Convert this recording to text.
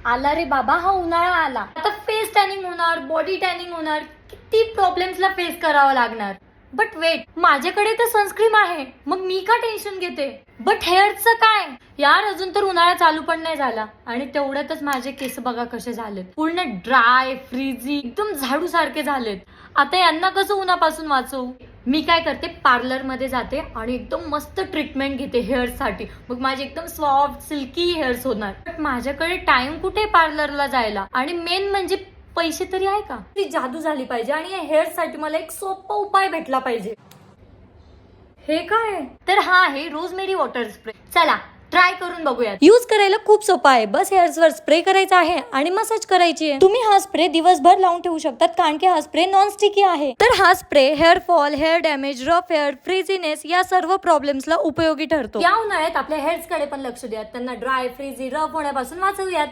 आला रे बाबा, हा उन्हाळा आला. आता फेस टॅनिंग होणार, बॉडी टॅनिंग होणार, किती प्रॉब्लेम्सला फेस करावं लागणार. बट वेट, माझ्याकडे तर सनस्क्रीम आहे, मग मी का टेन्शन घेते. बट हेअरचं काय यार, अजून तर उन्हाळा चालू पण नाही झाला आणि तेवढ्यातच माझे केस बघा कसे झालेत, पूर्ण ड्राय, फ्रीजी, एकदम झाडू सारखे झालेत. आता यांना कसं उन्हापासून वाचवू. मी काय करते, पार्लर मध्ये जाते आणि एकदम मस्त ट्रीटमेंट घेते हेअर साठी, मग माझे एकदम सॉफ्ट सिल्की हेअर्स होणार. बट माझ्याकडे टाइम कुठे पार्लरला जायला, आणि मेन म्हणजे पैसे तरी आहे का. ती जादू झाली पाहिजे आणि या हेअर साठी मला एक सोपा उपाय भेटला पाहिजे. हे काय तर हा आहे रोजमेरी वॉटर स्प्रे. चला ट्राय करून बघूया. यूज करायला खूप सोपा आहे, बस हेअर्सवर स्प्रे करायचा आहे आणि मसाज करायची आहे. तुम्ही हा स्प्रे दिवसभर लावून ठेवू शकतात, कारण की हा स्प्रे नॉन स्टिकी आहे. तर हा spray hair fall, hair damage, rough hair, frizziness या सर्व प्रॉब्लेम्सला उपयोगी ठरतो. या उन्हाळ्यात आपल्या हेअर्स कडे पण लक्ष द्या, त्यांना ड्राय, फ्रीझी, रफ होण्यापासून वाचवूयात.